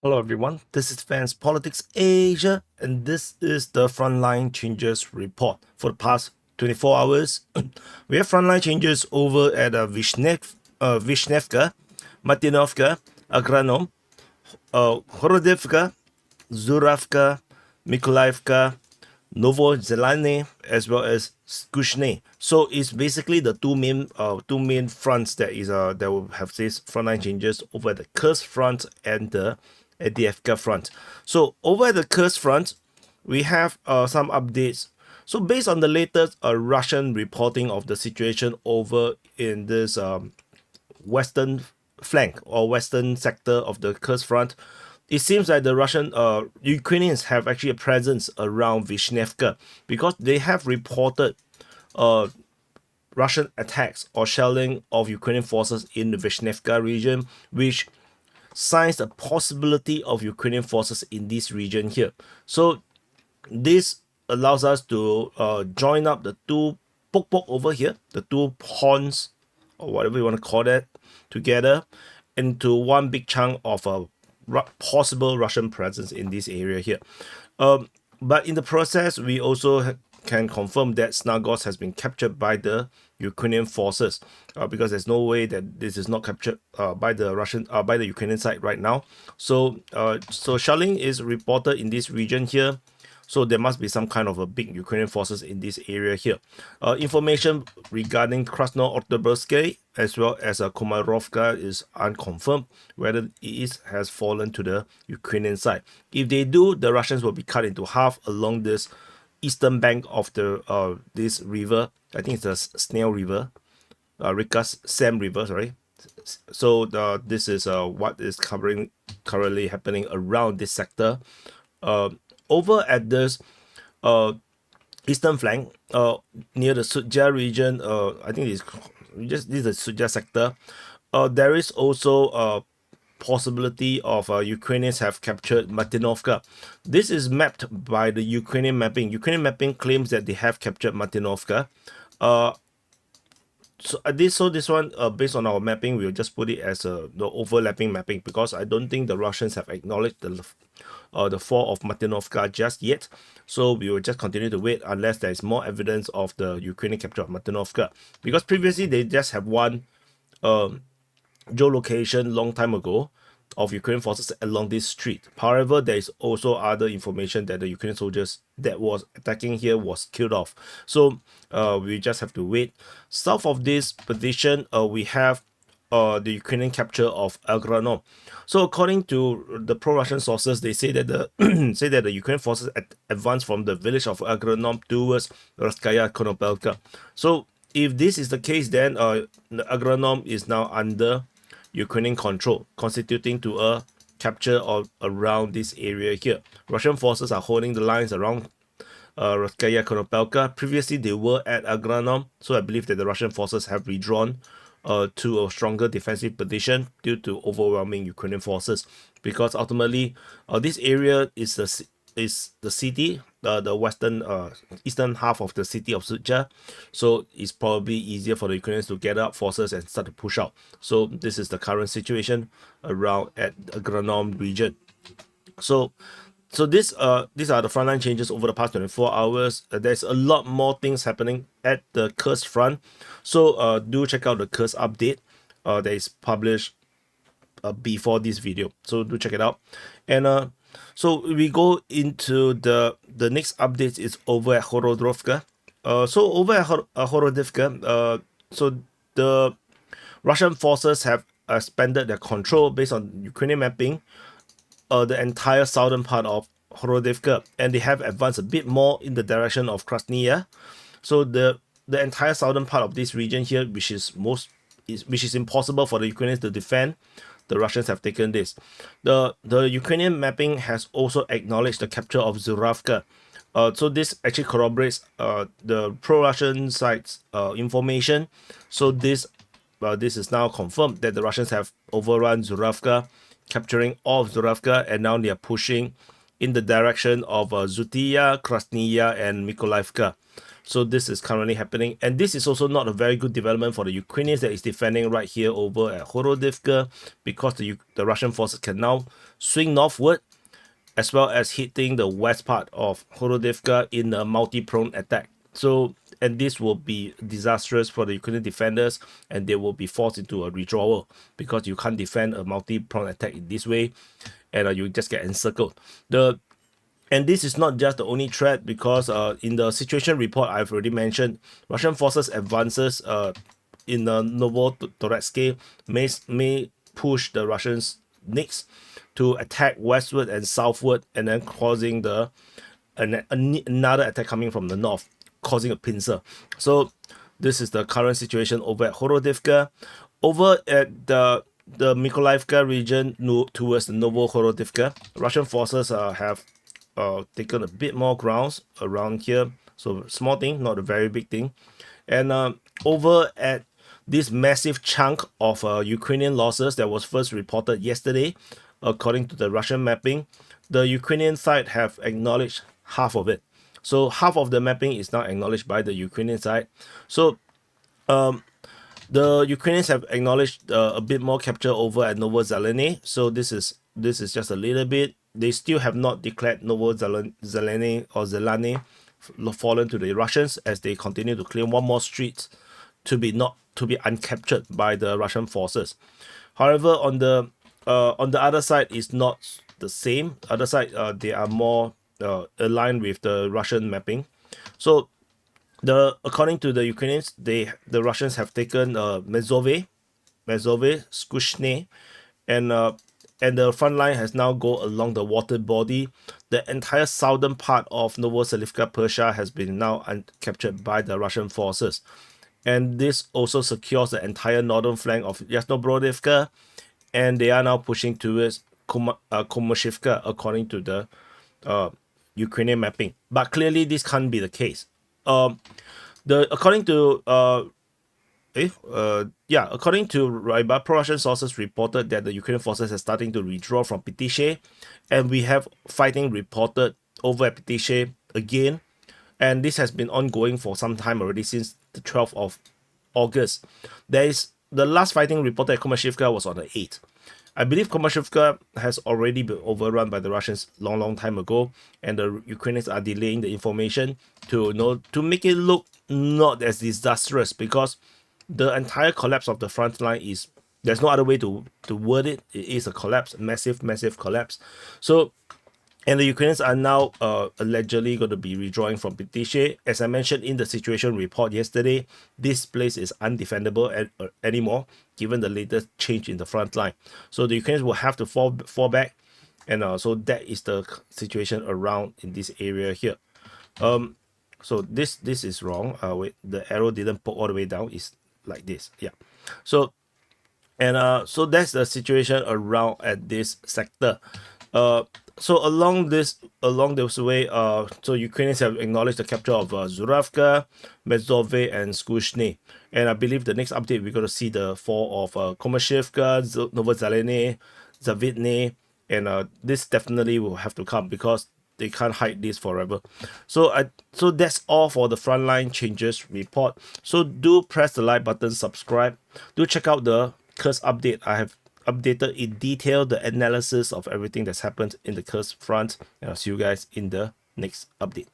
Hello everyone, this is Fans Politics Asia, and this is the Frontline Changes report. For the past 24 hours, we have frontline changes over at Vishnevka, Martinovka, Agranom, Horodivka, Zuravka, Mikolaivka, Novozelane, as well as Skushne. So it's basically the two main fronts that will have these frontline changes over the Kursk front and the Avdiivka front. So over the Kursk front, we have some updates. So based on the latest Russian reporting of the situation over in this western flank or western sector of the Kursk front, it seems like the Ukrainians have actually a presence around Vishnevka because they have reported uh, Russian attacks or shelling of Ukrainian forces in the Vishnevka region, which signs the possibility of Ukrainian forces in this region here. So this allows us to join up the two pok over here, the two pawns or whatever you want to call that, together into one big chunk of a possible Russian presence in this area here. But in the process, we also can confirm that Snagos has been captured by the Ukrainian forces, because there's no way that this is not captured by the Ukrainian side right now. So shelling is reported in this region here. So there must be some kind of a big Ukrainian forces in this area here. Information regarding Krasno-Oktyabrsk as well as Komarovka is unconfirmed whether it has fallen to the Ukrainian side. If they do, the Russians will be cut into half along this eastern bank of the this river. I think it's the Snail River, Rikas Sam River. Sorry. So this is what is currently happening around this sector. Uh, Over at this eastern flank, near the Sudja region, I think this is the Sudja sector. There is also a possibility of Ukrainians have captured Martinovka. This is mapped by the Ukrainian mapping. Ukrainian mapping claims that they have captured Martinovka. Uh, this one, based on our mapping, we'll just put it as the overlapping mapping because I don't think the Russians have acknowledged the fall of Martinovka just yet. So we will just continue to wait unless there is more evidence of the Ukrainian capture of Martinovka, because previously they just have one geolocation long time ago of Ukrainian forces along this street. However, there is also other information that the Ukrainian soldiers that was attacking here was killed off. So we just have to wait. South of this position, we have the Ukrainian capture of Agranom. So according to the pro-Russian sources, they say that the say that the Ukrainian forces advanced from the village of Agranom towards Raskaya Konopelka. So if this is the case, then Agranom is now under Ukrainian control, constituting to a capture of around this area here. Russian forces are holding the lines around Raskaya Konopelka. Previously, they were at Agranom, so I believe that the Russian forces have withdrawn to a stronger defensive position due to overwhelming Ukrainian forces. Because ultimately, this area is the city, the western eastern half of the city of Sucha, so it's probably easier for the Ukrainians to gather up forces and start to push out. So this is the current situation around at the Granom region. So these are the frontline changes over the past 24 hours. There's a lot more things happening at the Kursk front. So do check out the Kursk update that is published before this video. So do check it out. And so we go into the next update is over at Horodovka. So over at Horodivka, so the Russian forces have expanded their control based on Ukrainian mapping, the entire southern part of Horodivka, and they have advanced a bit more in the direction of Krasnaya. So the entire southern part of this region here, which is impossible for the Ukrainians to defend, the Russians have taken this. The Ukrainian mapping has also acknowledged the capture of Zuravka. So this actually corroborates the pro-Russian side's information. So this is now confirmed that the Russians have overrun Zuravka, capturing all of Zuravka, and now they are pushing in the direction of Zutia, Krasnaya, and Mykolaiv. So this is currently happening, and this is also not a very good development for the Ukrainians that is defending right here over at Horodivka, because the Russian forces can now swing northward, as well as hitting the west part of Horodivka in a multi-pronged attack. So, and this will be disastrous for the Ukrainian defenders, and they will be forced into a withdrawal, because you can't defend a multi-pronged attack in this way, and you just get encircled. And this is not just the only threat, because in the situation report I've already mentioned, Russian forces advances in Novotorexsk may push the Russians next to attack westward and southward, and then causing another attack coming from the north, causing a pincer. So this is the current situation over at Horodivka. Over at the Mykolaiv region towards the Novohorodivka, Russian forces have taken a bit more grounds around here. So small thing, not a very big thing. And over at this massive chunk of Ukrainian losses that was first reported yesterday, according to the Russian mapping, the Ukrainian side have acknowledged half of it. So half of the mapping is now acknowledged by the Ukrainian side. So the Ukrainians have acknowledged a bit more capture over at Novozeleny. So this is just a little bit. They still have not declared Novozeleny or Zelany fallen to the Russians, as they continue to claim one more street to be uncaptured by the Russian forces. However, on the other side is not the same. Other side, they are more aligned with the Russian mapping. So according to the Ukrainians, the Russians have taken Mezove, Skushne, and the front line has now go along the water body. The entire southern part of Novoselivka Persia has been now captured by the Russian forces, and this also secures the entire northern flank of Yasnobrodivka, and they are now pushing towards Komashivka according to the Ukrainian mapping. But clearly this can't be the case. According to Ryba, pro-Russian sources reported that the Ukrainian forces are starting to withdraw from Pitishe, and we have fighting reported over at Pitishe again, and this has been ongoing for some time already, since the 12th of August. The last fighting reported at Komashivka was on the 8th. I believe Komashivka has already been overrun by the Russians long time ago, and the Ukrainians are delaying the information to make it look not as disastrous, because the entire collapse of the front line is, there's no other way to word it. It is a collapse, massive collapse. So, and the Ukrainians are now allegedly going to be withdrawing from Pitishe. As I mentioned in the situation report yesterday, this place is undefendable anymore, given the latest change in the front line. So the Ukrainians will have to fall back, and so that is the situation around in this area here. So this is wrong. Wait, the arrow didn't poke all the way down. It's like this. Yeah. So, and so that's the situation around at this sector. So along this way, so Ukrainians have acknowledged the capture of Zuravka, Mezove, and Skushny. And I believe the next update, we're going to see the fall of Komashivka, Novozeleny, Zavidny, and this definitely will have to come, because they can't hide this forever. So that's all for the frontline changes report. So do press the like button, subscribe. Do check out the Kursk update. I have updated in detail the analysis of everything that's happened in the Kursk front, and I'll see you guys in the next update.